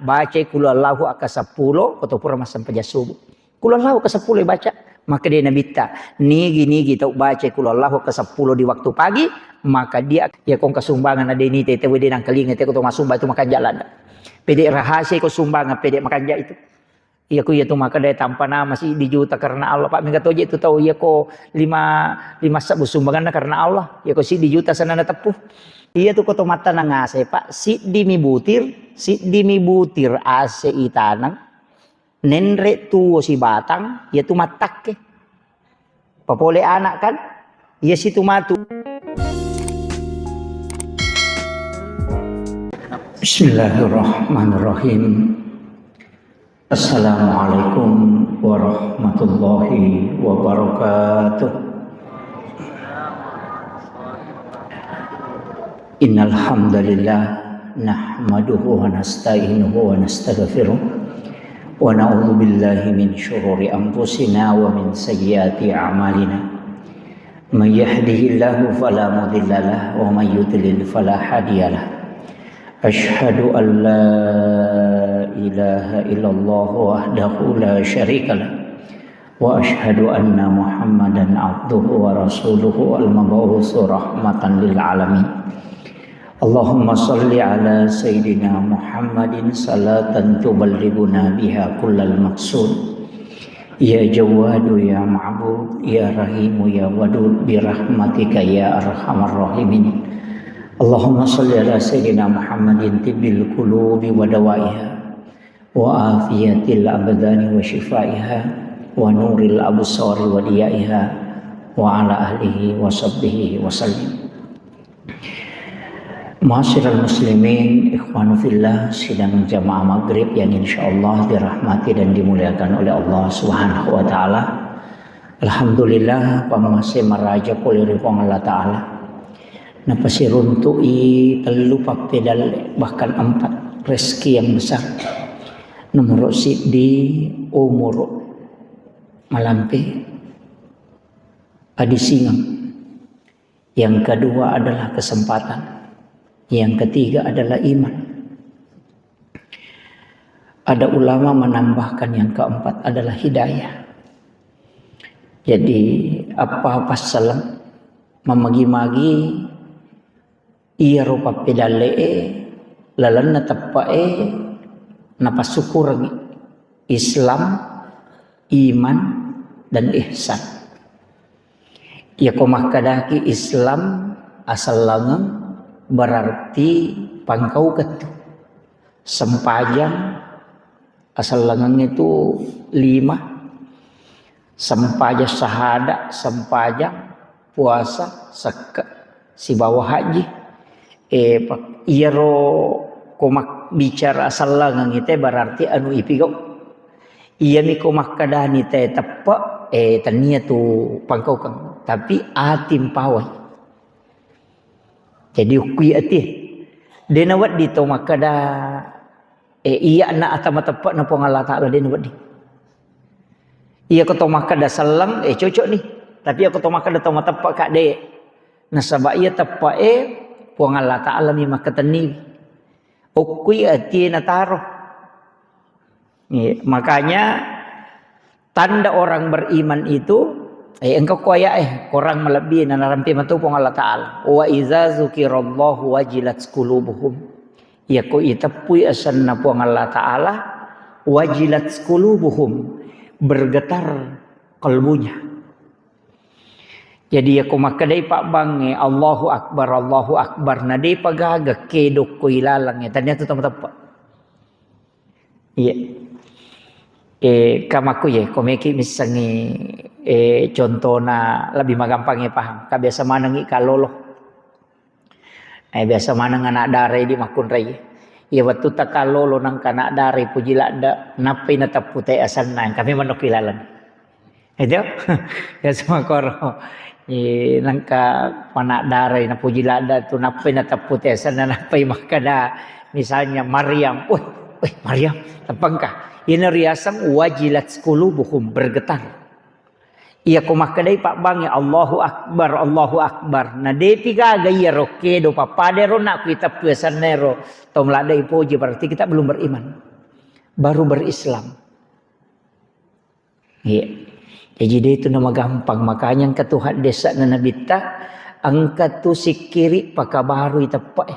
baca kulallahu aka 10 atau pura sampai subuh. Kulallahu ke 10 baca. Maka dia nabita nigi tau baca kulallahu ke 10 di waktu pagi, maka dia ya kong kesumbangan ada ini tete wedi nang kelinga tete ko masumba itu makan jalan. Pede rahasia ko sumbangan pede makan ja itu. Iya ko ya tu maka dia tanpa nama sih dijuta karena Allah. Pak mingga toje itu tahu ya ko 5 sabu sumbangan karena Allah. Ya ko si dijuta sana na tepuh. Iya tu ko to mata nang ase Pak si dimi butir ase itanang nenre tuwo si batang ya tu matak ke. Papole anak kan ya si tu matu. Bismillahirrahmanirrahim. Assalamualaikum warahmatullahi wabarakatuh. Innal hamdalillah nahmaduhu wa nasta'inuhu wa nastaghfiruh wa na'udzu billahi min syururi anfusina wa min sayyiati a'malina. May yahdihillahu fala mudhillalah wa may yudlil fala hadiyalah. Ashhadu an la ilaha illallah wahdahu la syarikalah wa ashhadu anna Muhammadan abduhu wa rasuluhu al-mab'utsu rahmatan lil alamin. Allahumma salli ala sayyidina Muhammadin salatan tuballighuna biha kullal maqsud. Ya Jawadu ya Ma'bud ya Rahimu ya Wadud bi rahmatika ya arhamar rahimin. Allahumma salli ala sayyidina Muhammadin tibbil qulubi wa dawaiha wa afiyatil abdani wa shifaiha wa nuril absari wa diyaiha wa ala ahlihi wa sahbihi wa sallim. Ma'asyiral muslimin ikhwanu fillah, sidang jamaah maghrib yang insyaallah dirahmati dan dimuliakan oleh Allah Subhanahu wa taala. Alhamdulillah pamasih meraja kuliri Allah taala. Napasiruntui telu papedal bahkan 4 rezeki yang besar. Nomor di umur malampe adi singam. Yang kedua adalah kesempatan. Yang ketiga adalah iman. Ada ulama menambahkan yang keempat adalah hidayah. Jadi apa salam memagi-magi iya rupa pedale lalan na tapae napasukur Islam, iman dan ihsan. Ya komakadaki Islam asal langang berarti pangkau ketu. Sempajang asal langang itu 5. Sempajang sahada, sempajang puasa, seka si bawah haji. Iro komak bicara asal langang itu berarti anu ipigau. Iya mi komak kadani te tepa tania tu pangkau kang. Tapi atim pawai. Jadi kui ati. Dena wat di to makada iya na atama tepa na Allah taala dena wat di. Iya ko to makada salang cocok nih. Tapi aku to makada to tepa kak de. Nasaba iya tepa puang Allah taala mi makatani. Ukui ati na taro. Makanya tanda orang beriman itu engkau koya korang melebihi narampi matu puang Allah taala. Wa iza zukirallahu wajilat qulubuhum. Ya ko itapui asanna puang Allah taala wajilat qulubuhum, bergetar kalbunya. Jadi ya kumakadai pak bange Allahu Akbar nadai pagaga kedok ko ilalang tanya tu tepat. Iya. Kamaku ya komeki misangi contohna lebih magampang paham. Kabiasa manangi kalolo. Biasa manang anak dare di makun rai. Ya waktu tak kalolo nang kanak dare pujila da napai na tapute asan nang kami manok ilalang. Itu ya semua koro. Nangka panak darai na pujilada tu napai na taputesan na napai makada misalnya Maryam. Maryam tapangka ina riasang wajilat qulubuhum, bergetar. Iya ko makadai pak bangi Allahu Akbar. Na depi gaga iya roke do papadero na kita puesan nero tom ladai poji berarti kita belum beriman. baru berislam. Ya. Jadi dia itu nama gampang, makanya angka Tuhan desa na nabita angka tu sikiri pakabaru itapak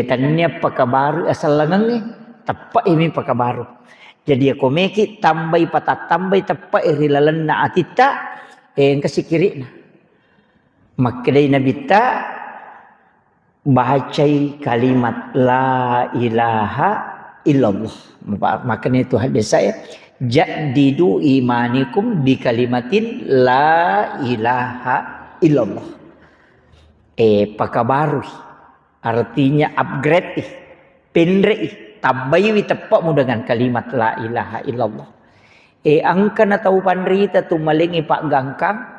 tanya pakabaru asal langang tapak ini pakabaru. Jadi aku meki tambay patat tambay tapak rilalan na atita angka sikiri na. Makadai nabita bacai kalimat la ilaha illallah. Makanya Tuhan desa jadidu imanikum bi kalimatin la ilaha illallah. Pakabaru artinya upgrade pendrei tambayi tepak mu dengan kalimat la ilaha illallah. Angka na tahu panrita tu malingi pak gangkang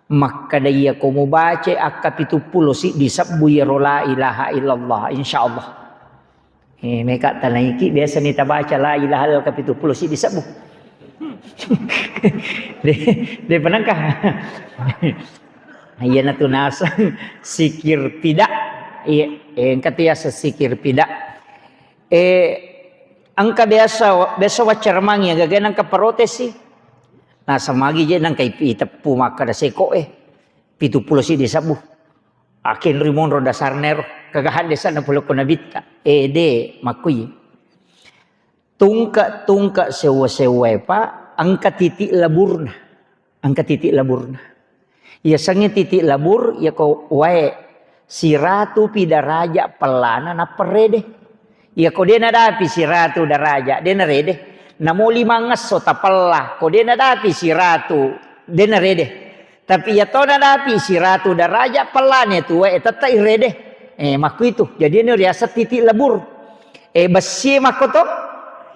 maka daya ko mo baca akka 70 si disabbu ya la ilaha illallah insyaallah. Mereka tanaiki biasa nita baca la ilaha illallah ka 70 si disabbu. Dia penangkah. Iya na tu nasa sikir pidak. Yang katiya sa sikir pidak. Angka biasa wacar mangi gagana ka protes nasa magi je nang kay itapu maka da seko 70 si disabu akin rimon ro dasar nero kagahan desa na pulo ko nabita de makuy tungka sewa pa angka titik laburna ya sange titik labur ya ko wae si ratu pidaraja pelana na perede ya ko dia nadapi si ratu daraja dia narede namo 5 ngaso tapallah ko dia nadapi si ratu dia narede tapi ya to nadapi si ratu daraja pelane tu tata irede maku itu jadi ini riasa titik labur besi makoto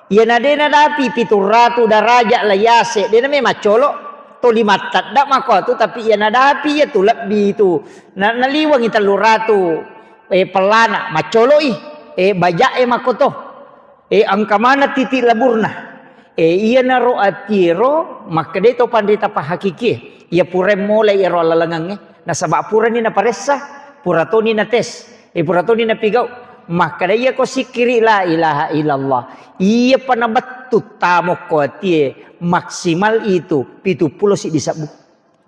ya nadapi pitu ratu daraja layase dia namanya macolo to 5 tada mako tu tapi ya nadapi ya tu lebih tu naliwang italu ratu pelana macolo baja makoto angka mana titik laburna iya naro atiro maka deto pandita pa hakiki ia pure mulai iro lalangang nasaba pura ni na paresa purato ni na tes purato ni na pigau maka dia ko sikiri la ilaha illallah iya panabatut tamo ko tie maksimal itu 70 si disabu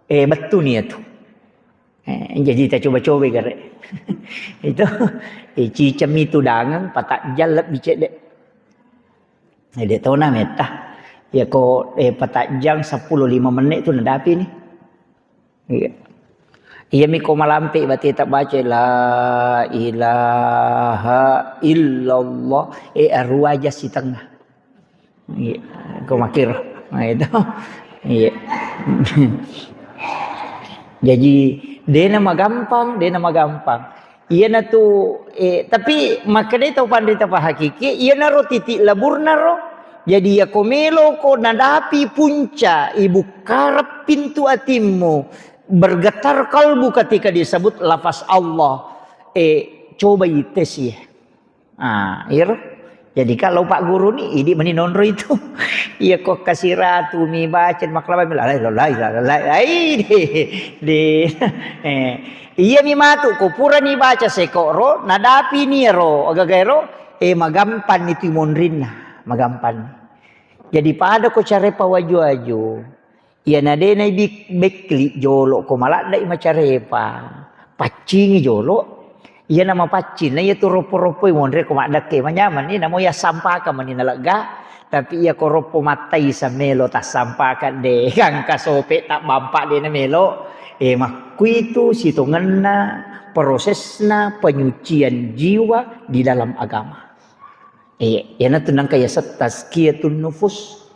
betul ni itu jadi kita coba-coba gare itu cicam itu dangan patak jalap bicek dek dia tahu na meta ya ko patak jang 10-5 menit tu nadapi ni iya mi ko malampe bati tak baca la ilaha illallah arwaja si tengah ko makir itu iya jadi dia nama gampang iya na tu tapi maka dia tahu pandai tapa hakiki iya na ro titik labur na ro jadi ya komelo ko nadapi punca ibu karep pintu hatimu bergetar kalbu ketika disebut lafaz Allah coba ites ya jadi kalau Pak Guru nih ini meninonro itu iya kok kasih ratu mi baca maklaba mi iya mi matu ko pura ni baca sekoro nadapi ni ro agagero magampan itu monrinna magampan jadi pada ko care pawaju-aju iya nade na bekli jolo ko malak dai macarepa pacingi jolo iya nama pacin na iya tu ropo-ropo monre ko madake manyaman ni namo ya sampaka maninalaga tapi iya ko ropo matai sa melo ta sampakan de kang kasope tak bampak de na melo maku itu situnganna prosesna penyucian jiwa di dalam agama yana tunang kaya tazkiyatun nufus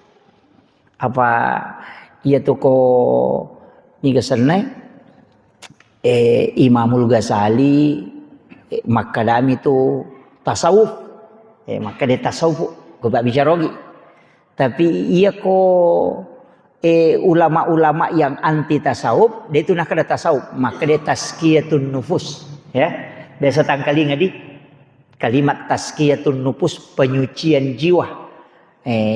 apa iya tu ko ni gasanay Imamul Ghazali makadami tu tasawuf maka dia tasawuf ko ba bicarogi tapi iya ko ulama-ulama yang anti tasawuf dia itu nak ada tasawuf maka dia tazkiyatun nufus ya dia setang kali ngadi kalimat tazkiyatun nufus penyucian jiwa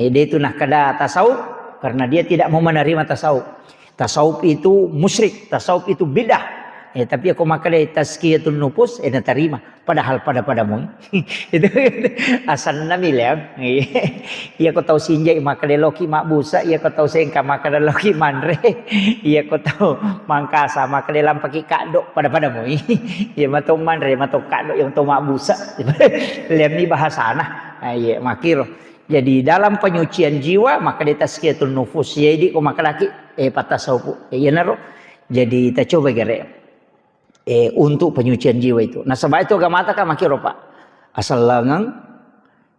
dia itu nak ada tasawuf karena dia tidak mau menerima tasawuf itu musyrik tasawuf itu bidah Tapi aku makan tazkiyatun nufus natarima padahal padamu. Itu asal nami lah. Iya ko tahu sinjay makan loki makbusa, iya ko tahu sengka makan loki manre, iya ko tahu mangkasa makan lampaki kadok padamu. Iya mato manre mato kadok yang to makbusa. Lem ni bahasana. Iya makiro. Jadi dalam penyucian jiwa maka di tazkiyatun nufus. Jadi ko makan laki patasaupu. Iya naro. Jadi kita coba gere. Untuk penyucian jiwa itu. Nah sebab itu agama mata kan makiro pak. Asal langang,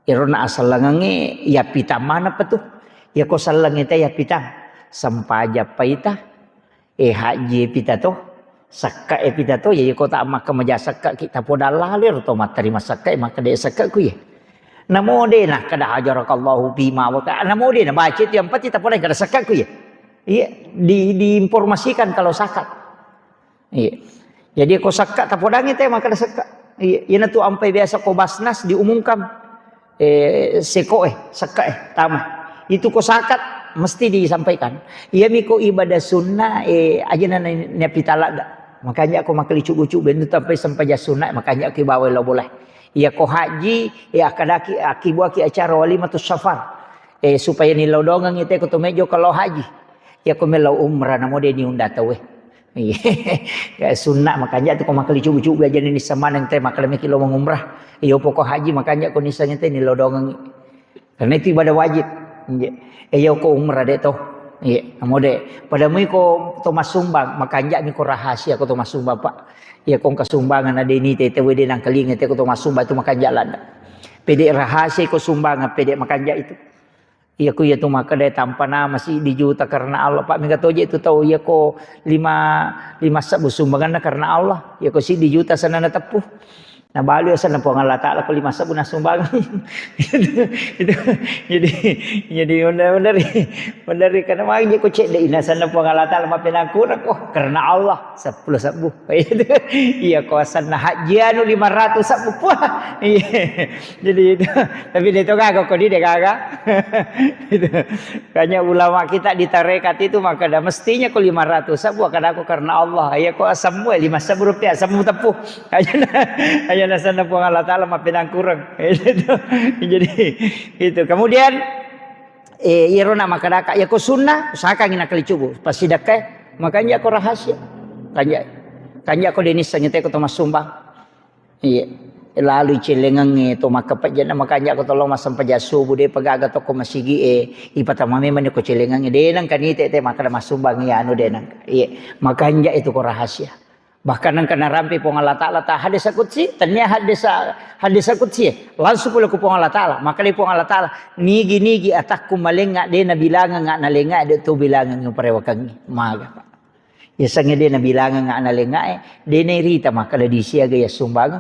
irona asal langange ya pita mana petuh. Ya ko salang ita ya pita. Sampaja paita. Haji pita to. Sakka pita to. Ya ko tak maka maja sakka kita poda lalir to materi masakka maka de sakka ku ya. Namo de nah kada ajarakallahu bima wa ka. Namo de nah baca itu yang pati tak poda kada sakka ku ya. Iya diinformasikan kalau sakat. Iya. Jadi ko sakka tapodangi teh maka sakka. Iya tu ampai biasa ko basnas diumumkan seko sakka tama. Itu ko sakat mesti disampaikan. Iya miko ibadah sunnah aja na pitala da. Makanya aku makali cucu bentu sampai sunnah makanya aku bawa lo boleh. Iya ko haji akadaki akibuaki acara walimatus safar. Supaya nilau dongang ite ko tumejo kalau haji. Ya ko melau umrah namo de ni unda tawe. Ya sunnah makanya tu kau makali cubu-cubu aja ni sama nang teh makali mikilo mengumrah. Iyo pokok haji makanya kau nisanya teh ni lodongan. Karena itu ibadah wajib. Iyo kau umrah deh toh. Iya, namo de. Pada mui kau tomas sumbang makanya mi kau rahasia kau tomas sumbang pak. Ya kau kasumbangan ada ini teh wede nang kelinga teh kau tomas sumbang itu makanya jalan. Pede rahasia kau sumbangan pede makanya itu. Iya ku ya tu maka daya tanpa nama masih dijuta karena Allah pak mega toje itu tahu ya ko lima sabu sumbangan karena Allah ya ko si dijuta sana na tepuh nah bali sana po Allah taala ko 5 sabu na sumbangan itu jadi benar karena magi ko cek deh ina sana po Allah taala mapenan kurang karena Allah 10 sabu iya ko sana hajian 500 sabu puah iya jadi itu tapi itu kagak ko dia kagak itu kayaknya ulama kita di tarekat itu maka dah mestinya ko 500 sabu akan aku karena Allah ya ko semua 5 sabu rupiah sabu tepuh aja sana po Allah taala mapenan kurang jadi itu kemudian irona makadaka ya ko sunnah usahakan ngina kali cubu pasti dakai makanya ko rahasia kanya ko denis sanyete ko tomas sumbang iya lalu celengang to makapajana makanya ko tolong masam pajasubu de pagaga to ko masigi ipatama memang ko celengang de nang kanite te makada masumbang ya anu de nang iya makanya itu ko rahasia bahkan nang kana rampi po Allah taala ta hadis qudsi tanya hadis qudsi langsung pula ko po Allah taala maka li po Allah taala nigi atakku malenga de na bilangan nga nalenga de to bilangan ng parewakang maga pa ya sange de na bilangan nga nalenga de na rita maka di siya gaya sumbang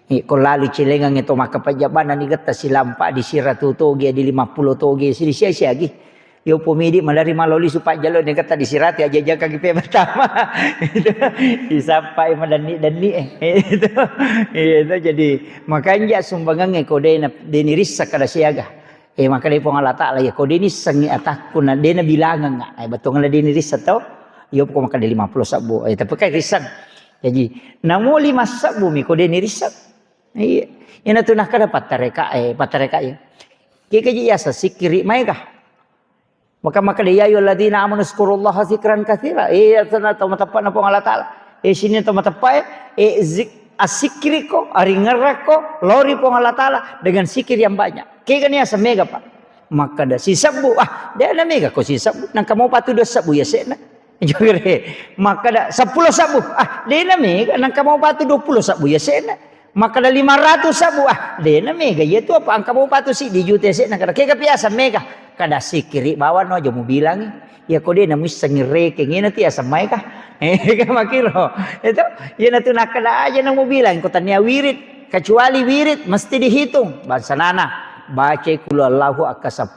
ko lalu celengang ito makapajabanan ni gata silampa di sira tutogi di 50 togi si siya gi yo pumidi malari maloli supaya jalo ni kata disirati aja jaga gipe pertama disampai madani itu jadi makanya sumbangan ko de nirisa kada siaga maka de pong Allah taala ya ko de ni sangi atakku na de na bilangan nga batong na de nirisa to yo ko maka de 50 sabu tapi kay risan jadi namo 5 sabu mi ko de nirisa iya ina tunah kada patareka ya kikaji ya sa sikiri maika maka dia ayu ladina amanu zkurullaha zikran katsira sana tamatapa na po Allah taala sini tamatapa asikri ko ari ngerako lori po Allah taala dengan sikir yang banyak kaya kaniya sa mega pa maka da si sabu dia na mega ko si sabu nang kamo patu 2 sabu ya sena jogere maka da 10 sabu dia na mega nang kamo patu 20 sabu ya sena maka da 500 sabu dia na mega ya tu apa ang kamo patu si di jute sena kada kaya kapiasa mega kada sikiri bawa no aja mo bilang ya ko de na mo sangire kengina ti asa may ka makiro itu ya na tu nakada aja na mo bilang ko tanya wirid kecuali wirid mesti dihitung bangsa nana baca kulallahu aka 10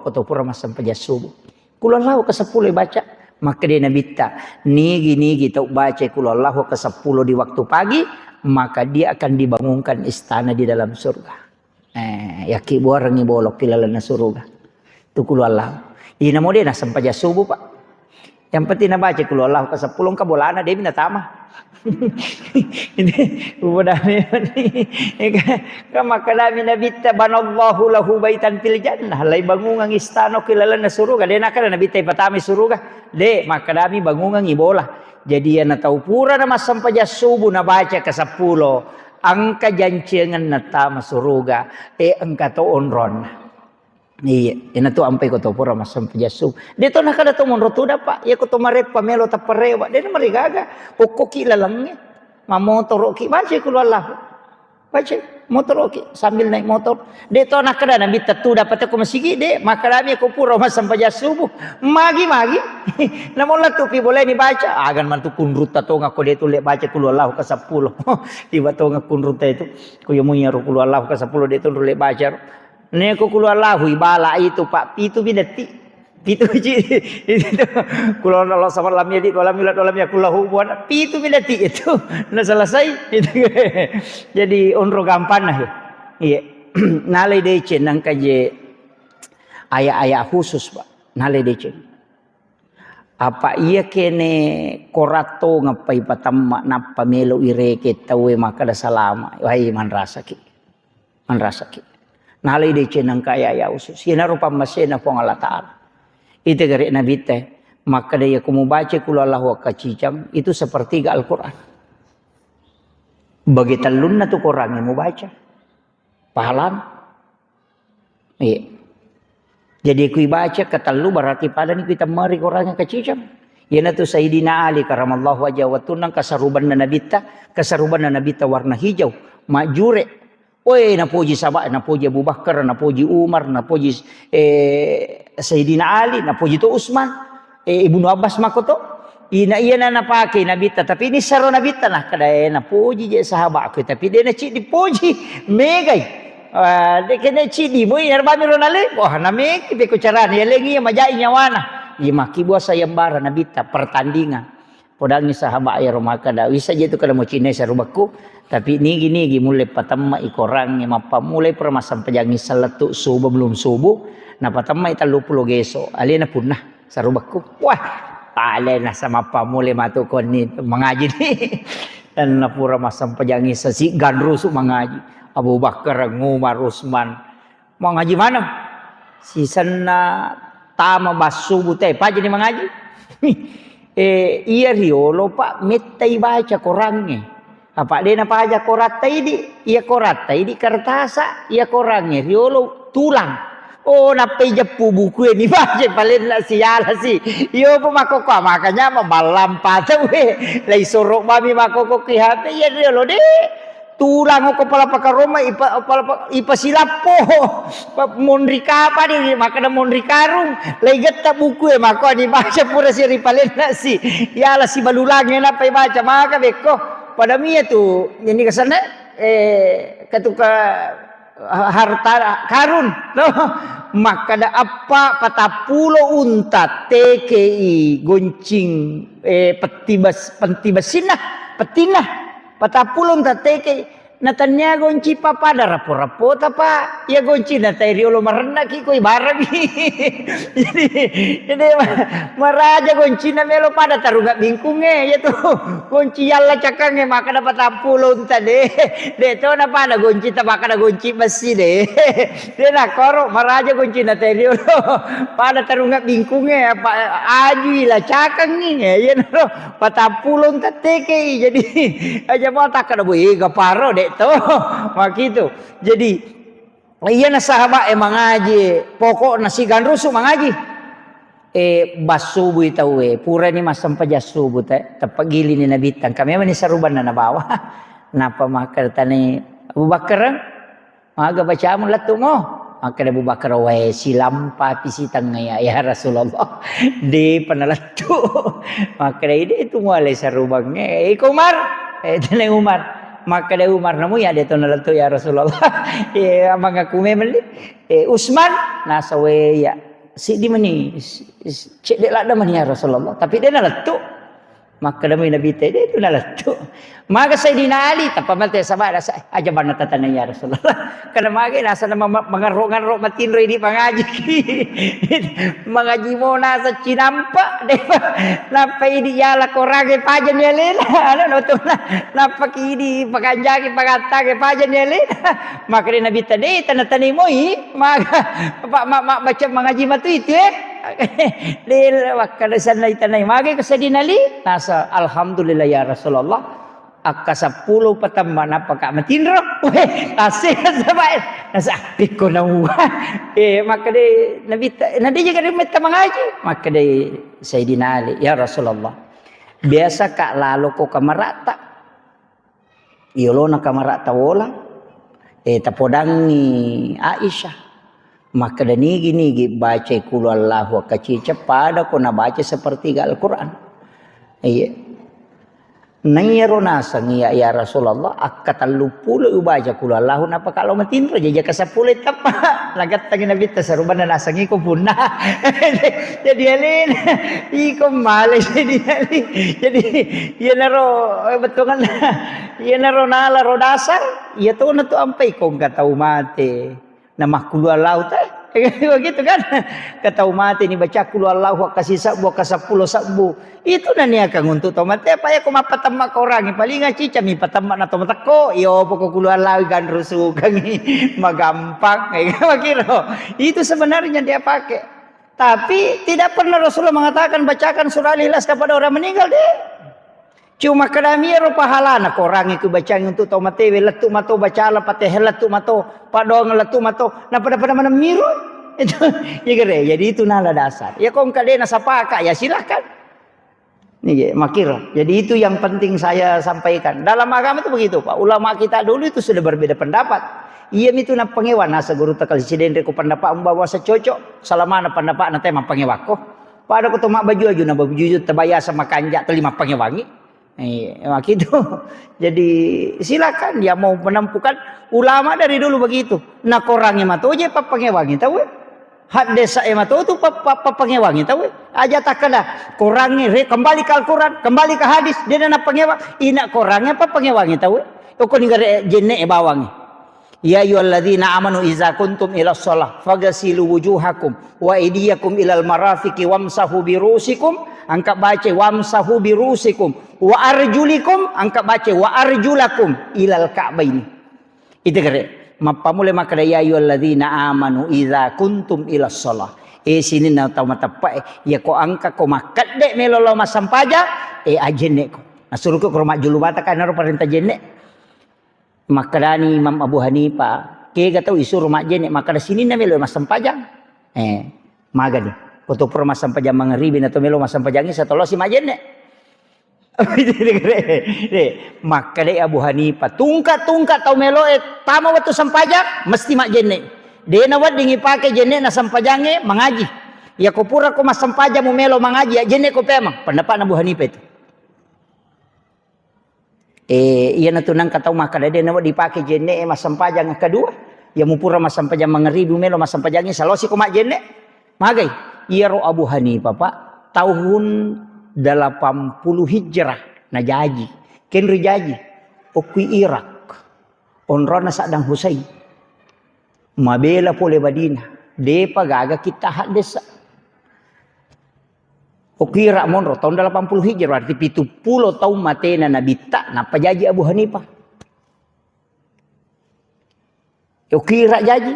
atau pura masam pajasubu kulallahu aka 10 baca maka dia nabita nigi tau baca kulallahu aka 10 di waktu pagi maka dia akan dibangunkan istana di dalam surga yaki borang ibolok kilala na surga tukul Allah ina mo din sampai subuh pak Yang penting na baca kul Allah ke 10 ka bolana dia mina tamah. Ini ubudane ni ka makalami nabita banallahu lahu baitan fil jannah lai bangungang istana kilalana suruga de nakana nabita patami suruga de makalami bangungang ibola jadi na taupura na masampaja subuh na baca ke 10 angka jancengan na tama suruga angka to onron. Iya, ina tu ampai ko to pura masam pajasu. Dito na kada to monrotu da pa. Ya ko to marep pamelo ta parewa. De na marigaga. Ukko ki lalangnya. Mamotor ki baca kulo Allah. Baca motor ki sambil naik motor. Dito na kada na bitatu dapat ko masigi de makarami ko pura masam pajasu. Magi. Namun tu pi boleh dibaca. Agan man tu kunrut ta to ngako de tu le baca kulo Allah ke 10. Tiba to ngakunrut itu. Ko yo munyaru kulo Allah ke 10 de tu le baca. Neko keluar lahu ibala itu pak pitu bidati pitu itu keluar Allah sama lam yadi walam yulad walam yakul lahu buan pitu bidati itu nah selesai itu jadi onro gampang nah iya nalai decen nang kaje ayat-ayat khusus pak nalai decen apa iya kene korato ngapai patamma napa melo ireke tawe maka da salama wahai man rasaki nalai de cenang kaya ya usus yana rupa masena pong Allah Ta'ala itu gari nabi teh maka dia kamu baca kul Allah wa kacicam itu sepertiga Al-Quran bagi talun na tu Quran yang mau baca pahalan iya jadi kui baca ketalu berarti pada ni kita mari Quran yang kacicam yana tu Sayyidina Ali karamallahu wajah wa tunang kasaruban na nabi ta warna hijau majure. Oi napuji sahabat, napuji Abu Bakar, napuji Umar, napuji Sayyidina Ali, napuji tu Utsman, Ibnu Abbas makoto. Iya na napake nabita, tapi ini saro nabita nah kada napuji je sahabat aku, tapi dia na cik dipuji megai. Dia kena cik di moi narbami ronale. Wah name be ko carana ya lengi majai nyawana. Iya maki buah sayembara nabita pertandingan. Podang ni sahabat ya rumah kada wisa je tu kada mo cine sarubaku. Tapi nigi mulai patamma ikorang yang mapa mulai permasam pejangi seletuk subuh belum subuh na patamma italu pulo geso alena punah sarubakku wah alena sama pa mulai matu kon ni mengaji ni dan na pura masam pejangi sasi gandrusu mengaji Abu Bakar Umar Utsman mengaji mana sisana tama basubuh teh pa jadi mengaji iya riolo pak metai baca korangnya apa dia napa aja korata ini kertasa iya korangnya riolo tulang oh napai jepu buku ini baca paling lah siala sih yo pemakoko makanya malam patau lai sorok mami makoko ki HP ya riolo deh tulang ko pala pakaroma ipa silapo mondrika apa di makana mondrikarung lai getta buku mako ni baca pura si ripalen nasi ya lah si balulangnya napai baca maka beko pada mia tu ini kesana ketuka harta karun no maka ada apa patapulo unta TKI goncing pentibasina petinah patapulo unta TKI natanya gonci papa ada rapo-rapo apa ya gonci natai riolo marenda ki koi barang jadi maraja gonci na melo pada tarunga bingkunge ya tu gonci yalla cakange maka dapat ampulun tade de to na pada gonci ta maka gonci besi de na koro maraja gonci natai riolo pada tarunga bingkunge apa aji la cakang ni ya no patapulun tateke jadi aja mau tak kada boleh gaparo de to makitu jadi iya na sahabat mengaji pokok nasi gandrusu mengaji basubu itau pura ni masam pajasubu tapagili ni nabitan kami ni saruban na bawa napa makar tani Abu Bakar maga baca mo latu mo maka Abu Bakar wae silampa pisitang ya Rasulullah di panalatu maka itu mulai sarubangnya Umar tani Umar maka dia Umar namu ya dia tonal tu ya Rasulullah ya mangga kume meli Utsman nasawe ya si di mani cek dia lada mani ya Rasulullah tapi dia nalatu Maka demi Nabi tadi itu nalatu. Maka Sayyidina Ali tapamante sama rasa aja bana tatana ya Rasulullah. Karena magi nasa mengarok-ngarok matinro ini pangaji. Mengaji mo nasa cinampa deh. Napa ini yala korage pajan ya lela. Ano to napa kini pakanjaki pagatage pajan ya lela. Maka Nabi tadi tanatani mo maka baca mengaji matu itu Lil wakala sanay tanay magi Sayyidina Ali nasa alhamdulillah ya Rasulullah. Akka 10 patamba napaka matinro asih sabay nasa piko na maka de nabi juga minta mengaji maka de Sayyidina Ali ya Rasulullah biasa ka lalo ko kamarata iyolo na kamarata wala tapodang ni Aisyah maka de nigi baca qul Allahu kacica pada ko na baca sepertiga Al-Qur'an iya Nayaro nasa ngiya ya Rasulullah akka 30 ubaja kula Allah napa kalau matinro jaja ka 10 tapa lagat tagi Nabi tasaruban na nasa ngi ko punna jadi alin iko males jadi ya naro betungan ya naro nala rodasar ya to na to ampai ko gatau mate namah kula Allah ta begitu kan katau mati ni baca kul Allahu kasih sabu ka 10 sabu itu na niya kang untuk tomate apa ya kumapatama ka orang paling cica mi patama na tomate ko yo poko kul Allahu gan rusu kang magampang makiro itu sebenarnya dia pakai tapi tidak pernah Rasulullah mengatakan bacakan surah Al-Ikhlas kepada orang meninggal deh cuma kadamiro pahalana ko orang itu baca untuk tomate letu mato baca la pateh letu mato padong letu mato na pada mana miru itu ya kere jadi itu nala dasar ya kong kadena sapaka ya silakan nih makira jadi itu yang penting saya sampaikan dalam agama itu begitu Pak ulama kita dulu itu sudah berbeda pendapat iya itu na pangewan nasa guru takal siden ko pendapat umbawa secocok salamana pendapat na tema pangewako pada ko toma baju aju na baju tabaya sama kanja telima pangewangi gitu. Jadi silakan dia mau menampukan ulama dari dulu begitu. Nah korangnya matu aja papangewangi tahu? Had desa matu tu papangewangi tahu? Aja takada korangnya kembali ke Al-Quran, kembali ke hadis dia na pangewang. Ina korangnya papangewangi tahu? Oko ningare jenne bawangi. Ya ayyuhalladzina amanu idza kuntum ila shalah faghsilu wujuhakum wa aydiyakum ilal marafiqi wamsahu birusikum angka baca wamsahu birusikum wa arjulikum angka baca wa arjulakum ilal ka'baini itu kare mapamule makada ya ayyuhalladzina amanu idza kuntum ila shalah sini na tahu matapai ya ko angka ko makadde melolo masampaja ajenne ko nasuruh ko rumah julu bata kana perintah jenne makadani Imam Abu Hanifah ke gatau isu rumah jenne makada sini na melo masampajang magani untuk permas sampajang mangaribin atau melo masampajangnya satolo si majenne maka de Abu Hanifah tungkat tau melo tama waktu sampajang mesti mak jenne de na wad dingi pake jenne na sampajange mengaji ya ko pura ko mas sampajang mo melo mengaji ya jenne ko pemang pendapat Abu Hanifah itu iya na tunang katau maka de na wad dipake jenne mas sampajang kedua ya mo pura mas sampajang mangaribu melo mas sampajangnya salosi ko mak jenne magai iya ro Abu Hanifah Pak tahun 80 Hijrah na jaji ken rijaji okui Irak onrona Saddam Hussein mabela pole Badina de pagaga kita hak desa okui Irak monro tahun 80 Hijrah berarti 70 tahun matena na bita na pajaji Abu Hanifah okui Irak jaji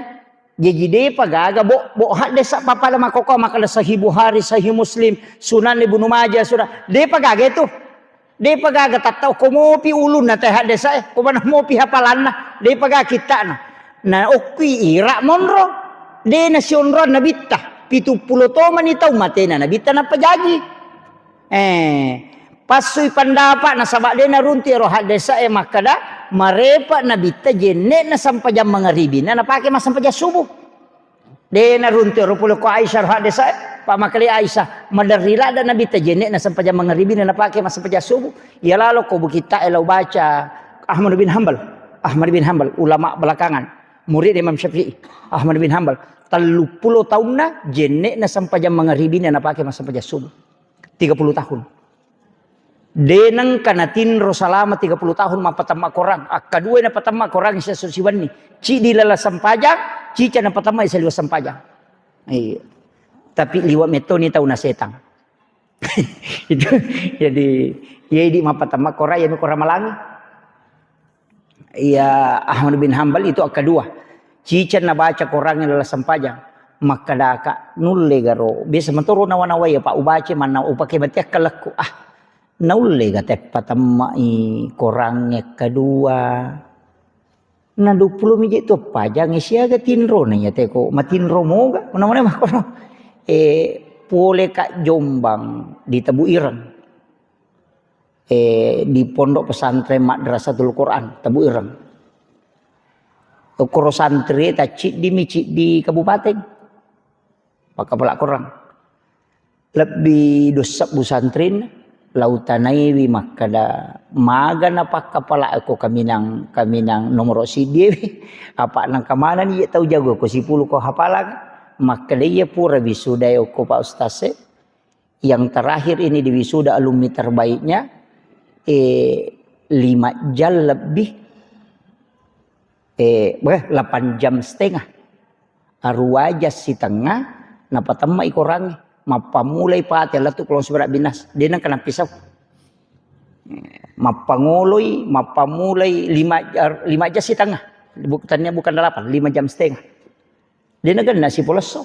jadi de pagaga bo hak desa papa lama koko makala sahih Bukhari sahih Muslim Sunan Ibnu Majah sudah de pagaga itu de pagaga tatau ko mopi ulun na teh hak desa ko mana mopi hafalanna de pagaga kita na okui Irak monro de nasionron na bitta 70 tahun ni tau matena na bitta na pajaji pasui pendapat na sabak de na runti ro hak desa makada marepa na bitta jenne na sampajang mangaribi na napake mas sampajang subuh de na runti ro pulo ko Aisyah hak desa pa makali Aisyah madarila da na bitta jenne na sampajang mangaribi na napake mas sampajang subuh ya lalu ko kita elau baca Ahmad bin Hanbal ulama belakangan murid Imam Syafi'i Ahmad bin Hanbal 30 tahun na jenne na sampajang mangaribi na napake mas sampajang subuh 30 tahun Denang kana tinro selama 30 tahun mapatama korang. Kedua na patama korang isa susiwan ni. Ci di lala sampajang, ci na patama isa liwa sampajang. Iya. Tapi liwa meto ni tahu na setang. Itu jadi ya di mapatama korang ya korang malangi. Iya Ahmad bin Hambal itu kedua. Ci na baca korang yang lala sampajang. Maka daka nulle garo. Biasa mentoro nawa-nawa ya Pak ubace mana upake batiak kalaku. Naulle gatek patamai korangnya kedua. Na 20 miji tu pajang siaga tinro nanya teko matinro moga mana-mana mah kono. Pole Kak Jombang di Tebu Ireng. Di pondok pesantren Madrasatul Quran Tebu Ireng. Koro santri ta cik di kabupaten. Pak kepala korang. Lebih dosap bu santrin lautanai makada maga na kepala aku kaminang nomor si dewi apa nang kamana ni tahu jago ko 10 ko hafalan maka dia pura wisuda ko Pak Ustaz yang terakhir ini di wisuda alumni terbaiknya 5 jam lebih 8 jam setengah arwaja si tengah napa temai korang mapamulay pa ati lato kalau seberat binas dia nang kena pisau mapamulay 5 jam setengah bukannya bukan 8 5 jam setengah dia nang kena si poleso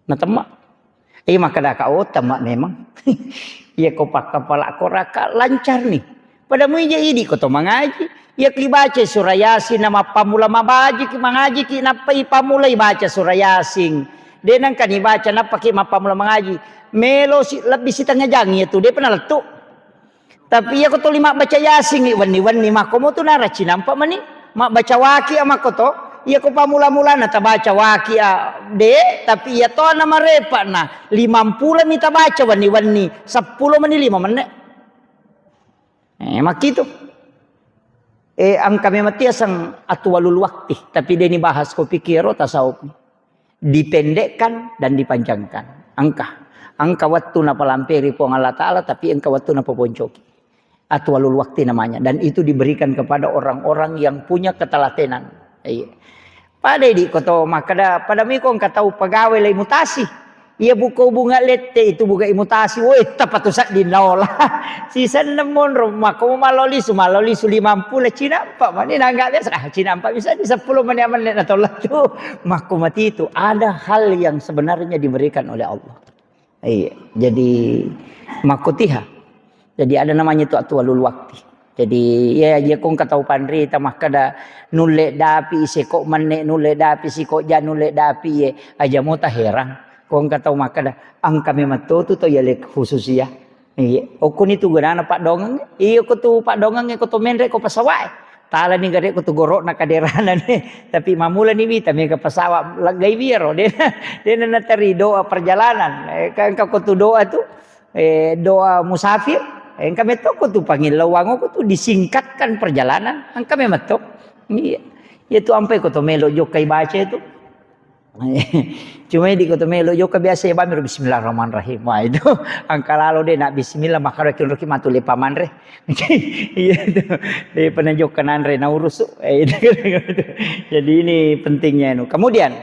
na tema maka dah kau tema memang ya kau pak kepala kau raka lancar nih pada mu ini kau to mangaji ya kli baca surah yasin nama pamula mabaji ki mangaji ki napa ipamulay baca surah yasin. Dia nang kan baca na pakai mapa mula mengaji. Melo si lebih si tengah jangi itu dia pernah letuk. Tapi ya koto lima baca yasin ni wani mak komo tu nara cinampa mani mak baca waki ama koto. Ya ko pamula-mula na ta baca waki de tapi ya to nama repa na 50 mita baca wani 10 mani 5 menit. Mak itu. Ang kami matiasang atwalul wakti tapi dia ni bahas ko pikiro tasawuf. Dipendekkan dan dipanjangkan angka waktu na palampiri po Allah Ta'ala tapi angka waktu na poponcoki atwalul waktu namanya dan itu diberikan kepada orang-orang yang punya ketelatenan pada di koto makada pada miko angka tahu pegawai lay mutasi ia buka bunga lete itu buka imutasi woi tepat usah di nol sisa nemon rumah kamu maloli 50 Cina pak mana nggak biasa Cina pak bisa di 10 menit atau tuh maku mati itu ada hal yang sebenarnya diberikan oleh Allah jadi makutiha jadi ada namanya itu atwalul wakti jadi ya kong katau pandri tamah kada nulek dapi sekok menek nulek dapi sikok jan nulek dapi aja mau tak heran kong katau makada angka memang tu ya lek khusus ya okun itu gana Pak Dongang ko tu Pak Dongang ko tu menrek ko pasawai tala ni gade ko tu gorok na kaderanan tapi mamula ni wita me ka pasawa lagay biro dia na teri doa perjalanan kan ko tu doa tu doa musafir kami tu ko tu panggil lawang ko tu disingkatkan perjalanan angka memang tu ya tu ampai ko tu melo jokai baca itu cuma di kota melo yo biasa ya bami bismillahirrahmanirrahim wah itu angka lalu deh nak bismillah maka rekin matu le paman re iya itu dia penunjuk kanan re na urus jadi ini pentingnya itu kemudian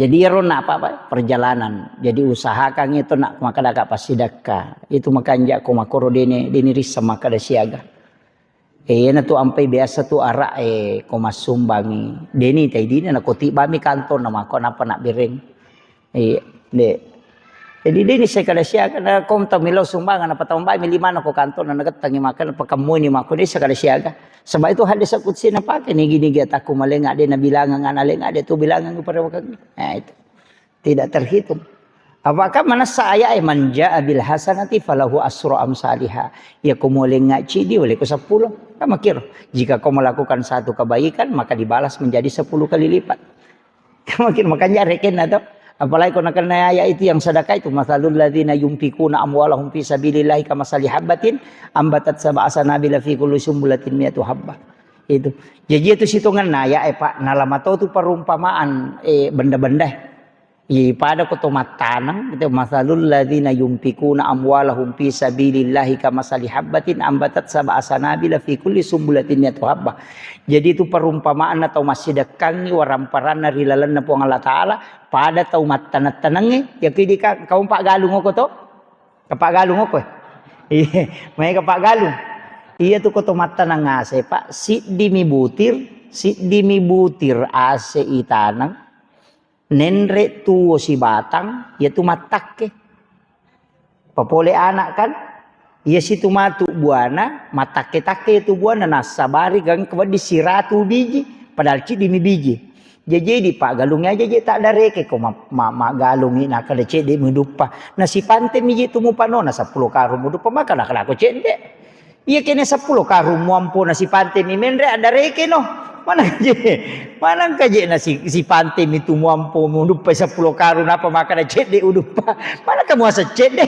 jadi rona apa perjalanan jadi usahakan itu nak maka dak pas sidaka itu makanya ko makoro dene risa maka da siaga na tu ampai biasa tu arak ko masumbangi deni tai dini na koti bami kantor nama ko napa nak bireng de jadi deni saya kada sia kana kom ta milo sumbangan apa tambah mi 5 na ko kantor na nagatangi makan pakamu ni mako ni sa kada siaga sebab itu hadis qudsi na pake ni gini giat aku malenga de na bilangan analenga de tu bilangan pada waktu itu tidak terhitung. Apakah mana saya manja bil hasanati falahu asru amsalihha ya kumule ngaci di oleh ke 10 kamu kira jika kau melakukan satu kebaikan maka dibalas menjadi 10 kali lipat kamu kira makanya reken atau apalagi kau nak kena ayat itu yang sedekah itu masalul ladzina yunfikuna amwalahum fi sabilillahi kamasali habatin ambatat sab'a sanabila fi kulli sumbulatin mi'atu habbah itu jadi itu hitungan ayat Pak nalamato itu perumpamaan benda-benda pada ko tumatanang ito masalul ladzina yunfikuna amwalahum fi sabilillahi kamasali habbatin ambatat sab'a sanabila fi kulli sumbulatin mi'atu habbah. Jadi itu perumpamaan atau masidakang waramparan na rilalan na po ang Allah Ta'ala pada tau matanat-tanang ya kidi ka kaum pak galung ko to kapak galung ko may kapak galung iya tu ko to matanang ase pak si dimi butir ase itanang nenre tuwo si batang ya tumatakke papole anak kan ya si tumatu buana matakke-takke itu buana nasabari gang kebadi siratu biji padahal ci dimi biji jadi pak galungnya aja tak ada reke ko ma galungi nak kada cede mudupa na si pante miji tumupano na 10 karu mudupa maka nak ko cende iya kene 10 karu muampo na si pante mi menre ada reke no mana kaje na si pante mi tumuampo mudupa 10 karu napa maka na cede udupa mana kamu asa cede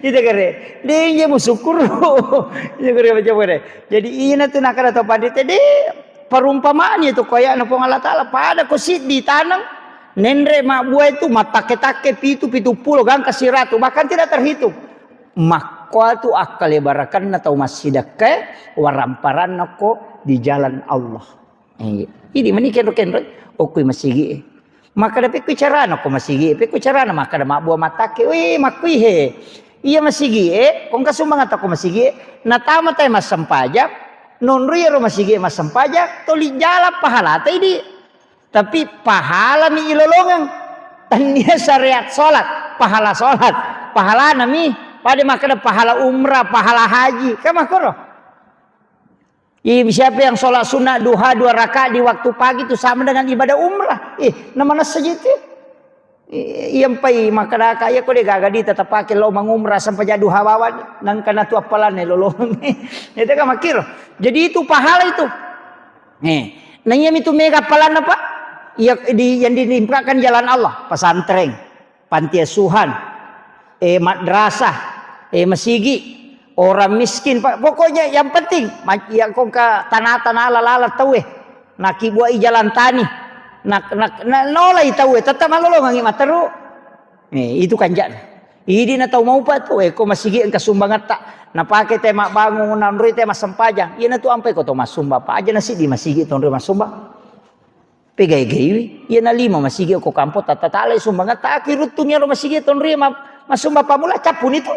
itu kare dia musyukur itu kare macam mana jadi ina tu nak kada to pandite de perumpamaan itu kaya na po Allah Ta'ala pada ko sit di tanang nenre mak buah itu matake-take pitu pulo gang kasiratu bahkan tidak terhitung makwa tu akal barakan na tau masidake waramparan nako di jalan Allah. Ini menikah ken okui masigi. Maka dapat bicara nako masigi, pe bicara na maka da mak buah matake, makui he. Iya masigi kung kasumbangan ako masigi, natama tayo masampajak, non ro masigi masampajak, toli jala pahala tayo di. Tapi pahala mi ilolongang, tanya syariat solat, pahala nami, pada maka da pahala umrah, pahala haji, kamakoro. Siapa yang sholat sunnah duha 2 rakaat di waktu pagi itu sama dengan ibadah umrah. Namanya saja itu. Iyang pay maka kaya ko de gagadi tetap pakai lo mangumrah sampai jadi duha bawa nang kana tu apalan lolong. Itu kan makir. Jadi itu pahala itu. Nanya itu mega palan apa? Yang dilimpahkan jalan Allah, pesantren, panti asuhan, madrasah, masigi. Orang miskin pak pokoknya yang penting yang kong ke tanah-tanah lala tahu naki buat jalan tani nak nolai tahu tetap malolo ngangi materu itu kanjak ini na tahu mau pa tu ko masigi ang kasumbangan tak napake tema bangun nanri tema sempajang iya na tu ampai ko to masumba pa aja nasi di masigi tonri masumba pegay-gay iya na 5 masigi ko kampo tatatale sumbangan tak kirutunya ro masigi tonri masumba pamula capun itu.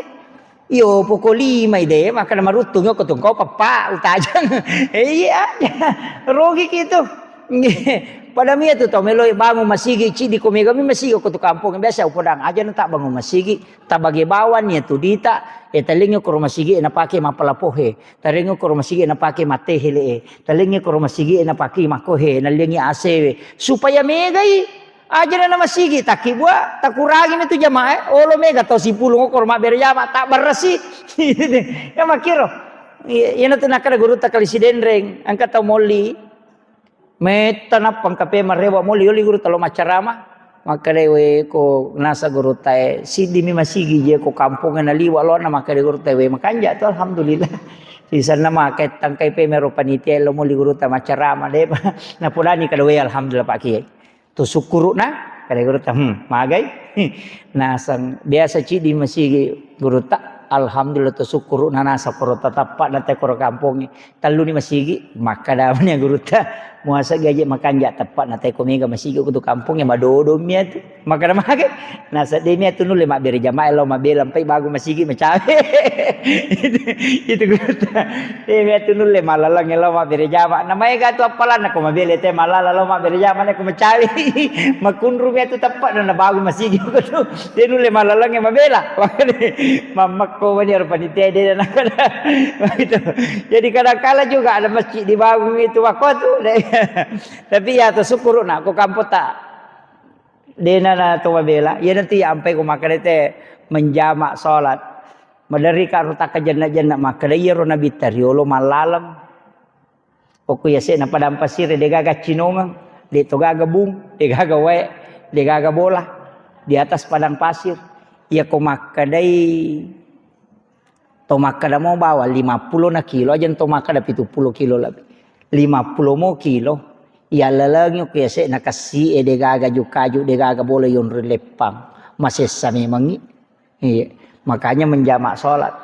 Iyo pukul 5 ide maka na marutong ko tungkau papa utajang iya rogi gitu pada mi itu to meloy bangun masigi cidi ko megami masigi ko to kampung biasa upodang aja na tak bangun masigi tabagi bawan ya tu dita talingo ko masigi na pake mapalapohe talingo ko masigi na pake matehele talingo ko masigi na pake makohe nalingi asewe supaya megai aja na masigi takibwa takuragi itu jamaah olo mega to si pulong ko ma berjama tak berasi ya makiro iya na tunakada guru takali si denreng angkat taw moli metanap pangkape marewa moli oli guru talo macarama makadewe ko nasa guru tae si dimi masigi je ko kampung na liwa lo na makade guru tae we makanja to alhamdulillah sisan na maket tangkay pe mero panitia lo moli guru ta macarama de na pulani kada we alhamdulillah pak kiai tu syukuru na kada guru ta magay nasang biasa ci di masigi guru ta alhamdulillah tu syukuru na nasa koro tatapak na te koro kampung talu ni masigi maka daman ya guru ta muasa gaje makanja tepat na te ko mega masigi ko tu kampung ya madodo mia tu maka na magay nasa de mia tu nule mak beri jamaah lo mabelam pai bagu masigi macawe itu guru ta de mia tu nule malalang lo mak beri jamaah namanya ga tu apalan ko mabele te malala lo mak beri jamaah ko macawe makunru mia tu tepat na bagu masigi ko tu de nule malalang ya mabela mamak ko banyak panitia de na gitu jadi kadang-kala juga ada masjid di bagu itu wako tu tapi ya tu syukur nak ko kampo tak dena na to mabela ya nanti sampai ko makadete menjamak salat madari ka ruta ka janna maka iya ro nabi tariolo malalam oku ya se na padang pasir de gaga cinongang de to gaga bung de gaga we de gaga bola di atas padang pasir ya ko makadai to makada mau bawa 50 na kilo aja to makada 70 kilo lebih 50 mo kilo Ya lalangyo kese nakasi de gaga kaju de gaga boleh yon lepang. Masesa memang iya. Makanya menjamak sholat.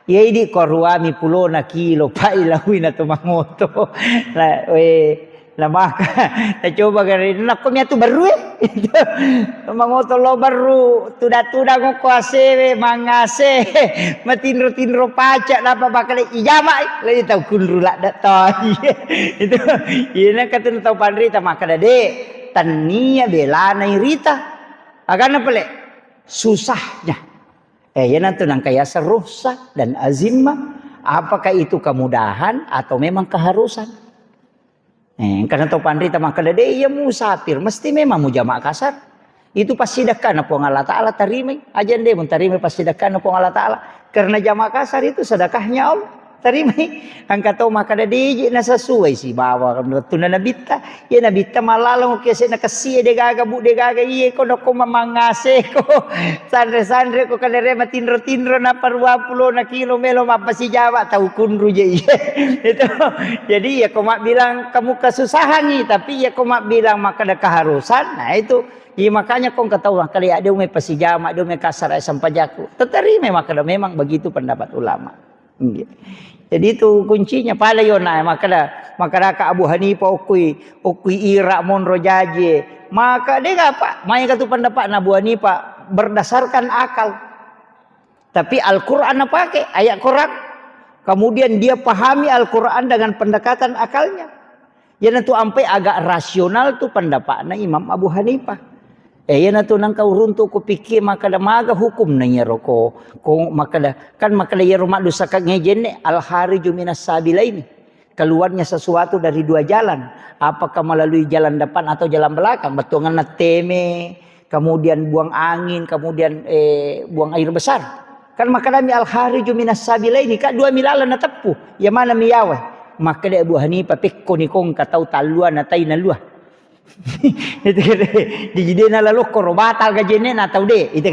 Ya ini korwami pulo na kilo pa ilawi na tumangoto. Na maka na coba garin na kumya tu baru tumangoto lo baru tuda ngoko ase mangase matinro pacak napa bakal ijama lagi tahu kunrula datoi itu ina katun tahu pandrita maka dade tania belana irita agana pele susahnya ya nanti nang kaya serusak dan azimah apakah itu kemudahan atau memang keharusan. Karena tahu pandrita maka dade ia musafir mesti memang mau jamak kasar itu pasti sedekah na pong Allah Ta'ala tarime aja deh mun tarime pasti sedekah na pong Allah Ta'ala karena jamak kasar itu sedekahnya Allah tarime angka tahu maka dade na sesuai si bawa tuna nabita ya nabita malalong kese na kasiye de gaga bu de gaga iye ko ko mamangase ko sandre ko kadere matinro na parwa pulo na kilo melo mapasi Jawa tahu kunru je itu jadi ya komak bilang kamu kesusahan nih tapi ya komak bilang maka ada keharusan nah itu ya makanya kau ketahuan kali ada ume pasi Jawa ada ume kasar sampajaku terima maka memang begitu pendapat ulama. Jadi itu kuncinya pada yona maka ka Abu Hanifah ukui ira monro jaje maka dia apa main katu pendapat Abu Hanifah berdasarkan akal tapi Al-Qur'an pakai ayat Quran kemudian dia pahami Al-Qur'an dengan pendekatan akalnya yana tu ampai agak rasional tu pendapatna Imam Abu Hanifah. Yana tu nang kau runtuh ku pikir maka dah maga hukum nanya rokok ko maka dah kan maka dah ya rumah dosa ngejene al hariju minas sabilaini keluarnya sesuatu dari dua jalan apakah melalui jalan depan atau jalan belakang betungan teme kemudian buang angin kemudian buang air besar kan maka dah al hariju minas sabilaini kan dua milalan na tepu ya mana miyawe maka dah Abu Hanifah pekko ni kong katau taluan na tay na luah itu kere dijidena lalu koro batal gajene na tau de itu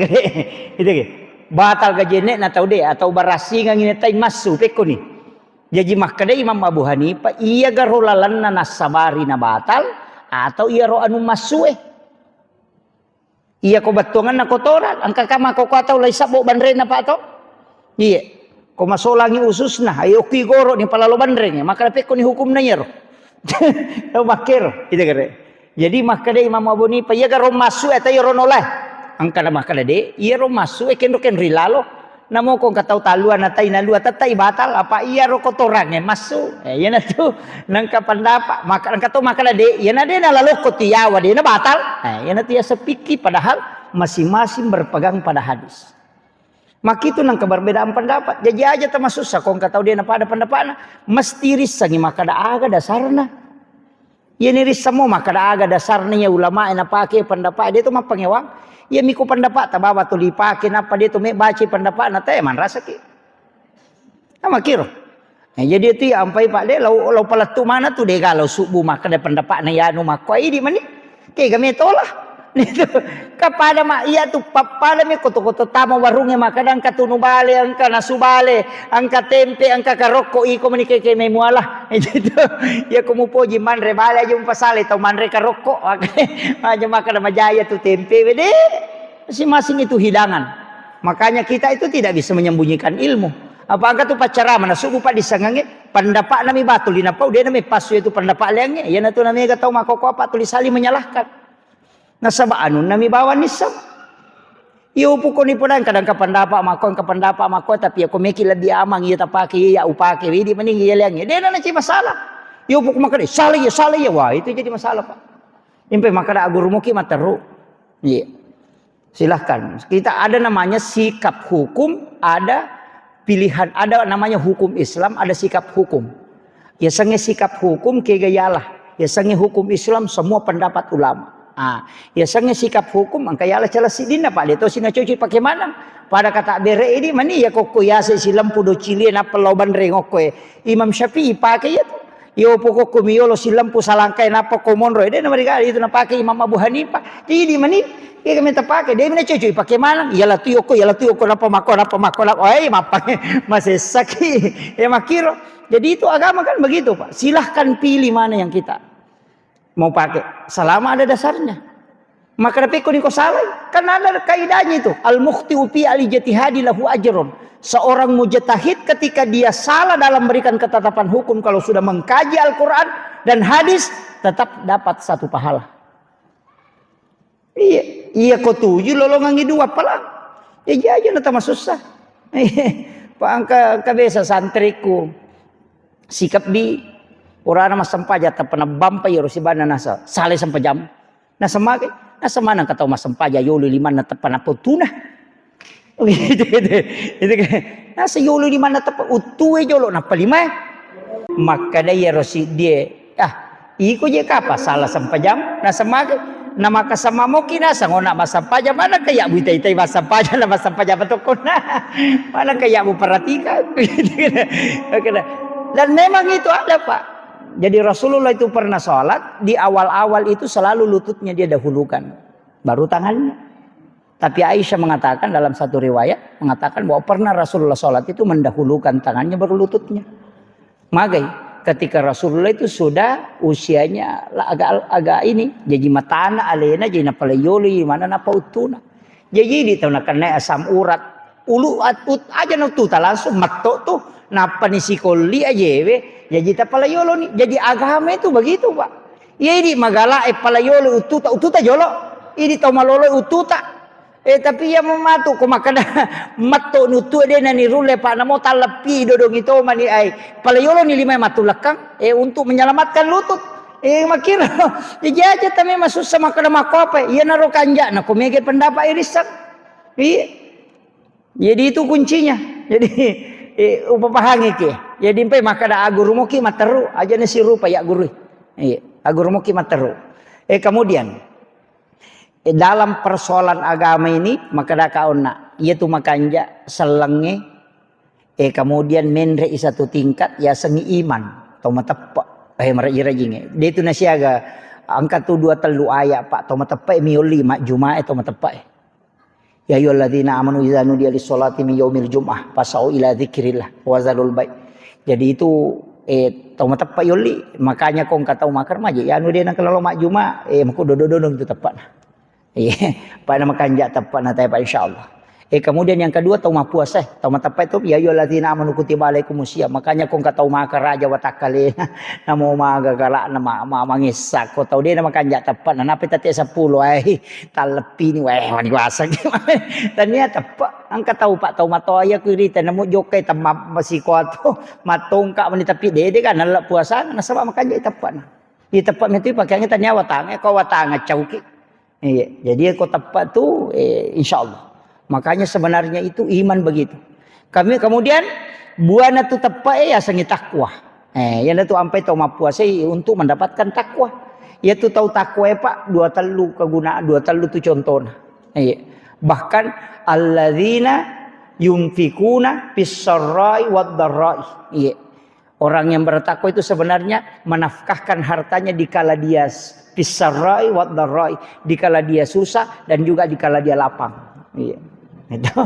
kere batal gajene na tau de atau barasi ngine tai masu peko ni jadi makade Imam Abu Hanifah iya garolalan na nasabari na batal atau iya ro anu masue iya ko batongan na kotoran angka kama ko atau lai sabo banre na pato iya ko masolangi ususna ayo ki goro ni palalo banreng maka peko ni hukum na yero tau makero itu kere. Jadi makade Imam Abu Hanifah ya garo masu eta yo ronolah angkana makade de iya ro masu ken rilalo namo kong katau taluan atai na lua tatai batal apa iya ro kotoran masu ya na tu nangka pendapat maka katau makade de ya na de na lalu kotiawa de na batal ya na tia sepiki padahal masing-masing berpegang pada hadis maka itu nang keberbedaan pendapat jadi aja termasuk sakong katau dia na pada pendapatna mesti risangi makada aga dasarna. Ya niris semua maka ada dasarnya ulama yang pakai pendapat dia tu mah pengewang. Ya miku pendapat tabawa tu dipakai apa dia tu baca pendapat nate man rasa ki. Ama kiro. Jadi itu ya ampai pak dia lau pelatu mana tu dia kalau subuh maka ada pendapat na ya nu makoi di mana? Ke kami tolah. Itu kepada mak iya tu pada me koto-koto tamu warungnya makadang katunu bale angka nasu bale angka tempe angka karoko iko menike ke memualah itu ya kamu poji manre bale aja pasale tau manre karoko aja makan majaya tu tempe bede masing-masing itu hidangan makanya kita itu tidak bisa menyembunyikan ilmu apa angka tu pacara mana subuh pak disangange pendapat nami batul dinapau dia nami pasu itu pendapat leangnya ya natu nami gatau makoko apa tulisali menyalahkan nasaba anu nami bawa nisab iyo puko ni punan kadang kapendapat makon tapi aku meki lebih amang iya tapaki iya upake widi mending iya leangnya dia na ci masalah iyo puko makade salah ya wah itu jadi masalah pak impe makada aguru muki materu iya silahkan kita ada namanya sikap hukum ada pilihan ada namanya hukum Islam ada sikap hukum ya sange sikap hukum kegayalah ya sange hukum Islam semua pendapat ulama. Ya sange sikap hukum angka ya cala sidina pak deto sina cuci pakai mana pada kata bere ini mani ya koko ya si lampu do cili na peloban rengokoe Imam Syafi'i pakai ya tu yo pokok miolo si lampu salangkai na pokomon roe de na mereka itu na pakai Imam Abu Hanifah di mani ya kami pakai dia mana cuci pakai mana ya la tu yoko napa mako oi mapa masih sakit ya makiro jadi itu agama kan begitu pak silahkan pilih mana yang kita mau pakai selama ada dasarnya. Maka tapi kau salah, karena ada kaidahnya itu. Al-mukhti'u fi al-ijtihadi lahu ajrun. Seorang mujtahid ketika dia salah dalam memberikan ketetapan hukum, kalau sudah mengkaji Al-Quran dan hadis, tetap dapat satu pahala. Iya kau tuju lolongan hidup apalah. Ya aja nanti mah susah. Pangka kabesa santriku sikap di orang nama sampaja tak pernah bampai harus ibana nasa sale sampai jam. Nah semakin nasa mana kata mas sampaja yolo lima na tepan apa tuna. Itu kan. Nasa yolo lima na tepan utue jolo na palima. Maka dia rosi dia iko je kapa salah sampai jam. Nah semakin nama kasama mo kinasa ngona masampaja mana kaya buitai-tai masampaja na masampaja patokona. Mana kaya mo perhatikan. Dan memang itu ada Pak. Jadi Rasulullah itu pernah sholat, di awal-awal itu selalu lututnya dia dahulukan, baru tangannya. Tapi Aisyah mengatakan dalam satu riwayat, mengatakan bahwa pernah Rasulullah sholat itu mendahulukan tangannya baru lututnya. Magai, ketika Rasulullah itu sudah usianya agak ini, jadi matana alena, jadi napalayoli, mana napa utuna. Jadi itu nak kena asam urat, ulu atut aja nututa langsung matok tuh. Napa ni sikoli aja jadi tak palayolo ni. Jadi agama itu begitu Pak. Ya ini magala palayolo ututa jolo. Ini tau malolo ututa. Tapi ya mematu ko makana matto nutu dia nani rule Pak namo talapi dodong itu mani ai. Palayolo ni lima matu lekang untuk menyelamatkan lutut. Makira jadi aja tapi masuk sama kada makope. Ya naro kanja na ko mege pendapat irisak. Jadi itu kuncinya. Jadi upapahangi ke. Jadi impai maka da aguru moki materu aja nasi rupa ya guru. Aguru moki materu. Kemudian dalam persoalan agama ini maka da kauna yaitu makanja selenge kemudian menre satu tingkat ya sengi iman atau matepa marajirajinge. Dia itu nasi aga angkat tu 2 3 ayat Pak atau matepa mioli mak jumaah atau matepa. Ya ayyuhalladzina amanu idza nudiya lis-sholati min yaumil jum'ah fasau ila dzikrillah wa zalul bai. Jadi itu tau tepat yoli makanya kong kata makar maje ya anu dia nang kalau mak juma maku dodododong itu tepat. Pada makanja tepat na tayo insyaallah. Kemudian yang kedua tau ma puasa, tau ma tepat itu ya ayyuhalladzina amanu kutiba alaikumusiyam. Makanya kong kata makar raja watakale namo magagala na mangisak ko tau dia na makanja tepat na napit tati 10 talepi ni mani wasag. Tanya tepat ang katau Pak tau matoya ko rita namo jokay tamap masiko ato matongka mani tapi dede kan nala puasa na sabab makanja tepat na. Di tepat itu pakainya tanya watang ko watang cauki. Jadi ko tepat tu insyaallah. Makanya sebenarnya itu iman begitu. Kami kemudian buana tu tepat ya sangi takwa. Yang itu sampai tahu puasa untuk mendapatkan takwa. Yaitu tahu takwa Pak 2 telu kegunaan 2 telu tu contohnya. Bahkan alladzina yunfikuna fis-sarra'i wad-dharra'i. Orang yang bertakwa itu sebenarnya menafkahkan hartanya dikala dia fis-sarra'i wad-dharra'i, dikala dia susah dan juga dikala dia lapang. Itu.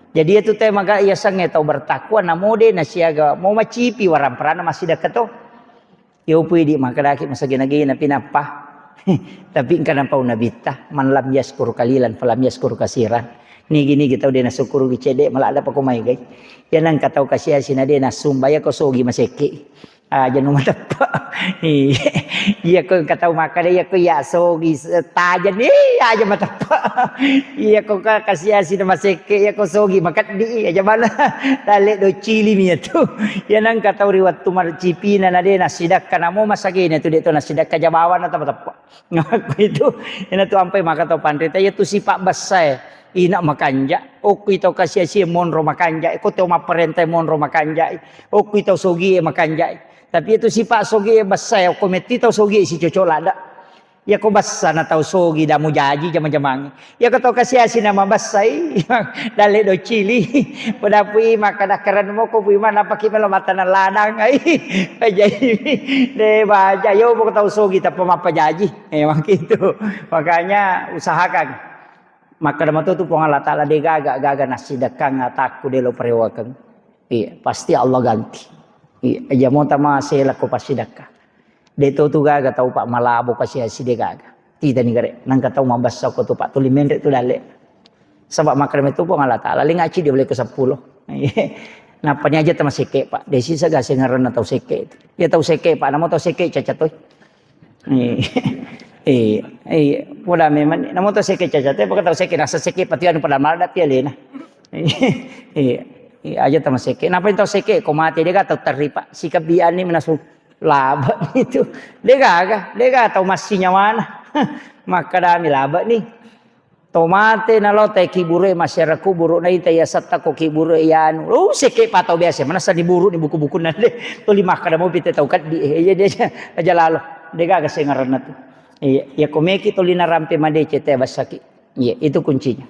Jadi itu tema ga iya sange tau bertakwa namode na siaga mau macipi waram perana masih dekat to. Ya upui di makadaki masagina-gina na pinapa. Tapi kan pau nabita man lam yaskur kalilan falam yaskur kasiran. Ni gini kita udah nasukuru gicede malah ada pa kumay guys. Yan ang kataw kasi sinade na sumbaya ko sogi maseki. Aja nu matapa. Iya ko kataw makada iya ko ya sogi tajan aja matapa. Iya ko kasi sina maseki iya ko sogi makat di aja bala. Dale do chili miya tu. Yan ang kataw riwat tumar cipina na de na sidak kanamo masagina tu dito na sidak kajabawan na matapa. Ngaku itu yan tu ampai makataw pandrita ya tu sipak basay. Ina makanja, oku ito kasi siya monro makanja, ko teo maparentay monro makanja, oku ito sogi makanja. Tapi itu si Pak sogi basay, ko metito sogi si Cocolada. Ya ko basa na tau sogi da mujaji jaman-jaman. Ya ko tau kasi asina mabasay, dali do chili. Pada pui makadakaran mo ko pui mana paki mata na ladang ay. Jadi de baja yo ko tau sogi ta pamapajaji. Emang gitu. Makanya usahakan. Maka dalam itu Allah Ta'ala dia gaga nasi dekang takku dia lo perewakan. Iya, pasti Allah ganti. Iya, aja mau tama saya laku pasti dekang. Deto tu gaga tau pak malabo kasi si de gaga. Tita ni gare nang katau mabasa ko tu pak tuli mendek tu dale. Sebab makram itu pun Allah Taala lingaci dia boleh ke 10. Nah penyaja ta masike pak. Desi saga sengaran tau seke. Ya tau seke pak namo tau seke cacat tu. Pula memang namo tau seke cacat tu pak tau seke rasa seke patian pada malada piale na. Aja ta masike. Napa tau seke ko mati dia tau teripa. Sikap dia ni menasu laba itu. Dia tau masih nyawana. Maka dami laba ni. Tomate na lo tay kibure masyaraku buru na itay asat ko kibure yan. Oh seke pa tau biasa mana sa di buru ni buku-buku na de. Tuli makada mo pite tau kat di dia aja lalo. Dega kasi ngaran na tu. Ya komeki tuli na rampe madece te basaki. Iya itu kuncinya.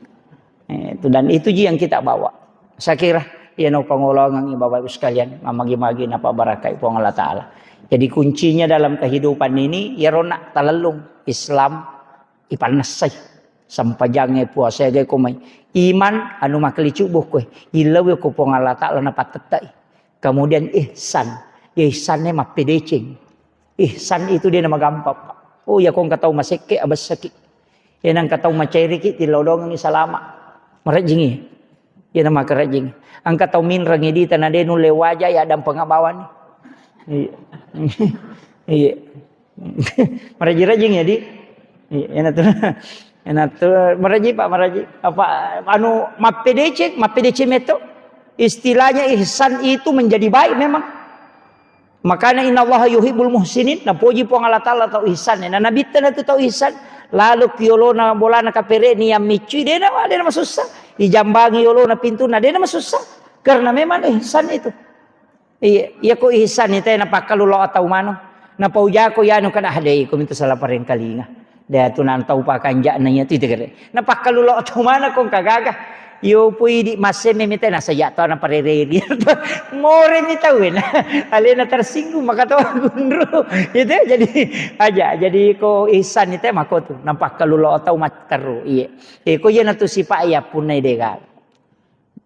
Itu dan itu yang kita bawa. Saya kira ya no pangolongan Bapak Ibu sekalian mamagi-magi napa barakai po Allah Taala. Jadi kuncinya dalam kehidupan ini ya rona talalung Islam ipanasay. Sampajangnya puasa gay kumay iman anu makalicu buh ilaw ko po Allah Taala na patatay. Kemudian ihsannya mapedecing. Ihsan itu dia nama gampang. Oh ya kong katau maseke abas sakit. Yan ang katau macairi ki tilodong ni salama. Marajingi. Yan nama kerajing. Ang katau minrang di tanah denu lewaja ya dan pengabawan. Iya. Marajing ya di. Yan atu. Meraji Pak Meraji apa anu mapedece meto istilahnya ihsan itu menjadi baik memang makanya innallaha yuhibbul muhsinin na puji po Allah Taala tau ihsan na nabi tan tu tau ihsan lalu kiolo na bola na kapere ni yang micu dia na susah dijambangi yolo na pintu na dia na susah karena memang ihsan itu iya ko ihsan itu na pakalulo atau mano na pauja ko yano kana hadai ko minto salah pareng kalinga. Dia tu nantau pakanja nanya tu tegere. Napakalulo atau mana kong kagaga. Yo pui di masih memita na saya tu na parere dia. More ni tahu na. Alena tersinggung maka tahu gundru. Itu jadi aja. Jadi ko ihsan itu mako tu. Napakalulo atau mataru. Iya. Ko ya na tu sipa ya punai dega.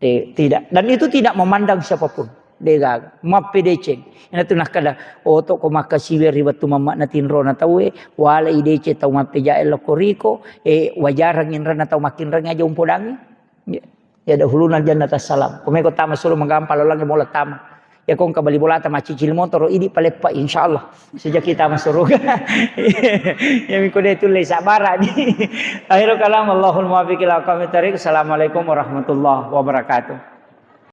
Tidak. Dan itu tidak memandang siapapun. Dega mapedeceng ina tu nakada oto ko makasiwer riwat tumama na tinro na tawe wala idece tau mapeja el koriko wajarang inra na tau makinrang aja umpodangi ya dahulunan jannata salam komeko tama solo magampal lang mola tama ya kong kabali bolata macicil motor idi palepa insyaallah sejak kita masuk surga ya mi kode tulai sabara ni akhirul kalam Allahul muwaffiq ila aqwamit thariq. Assalamualaikum warahmatullahi wabarakatuh.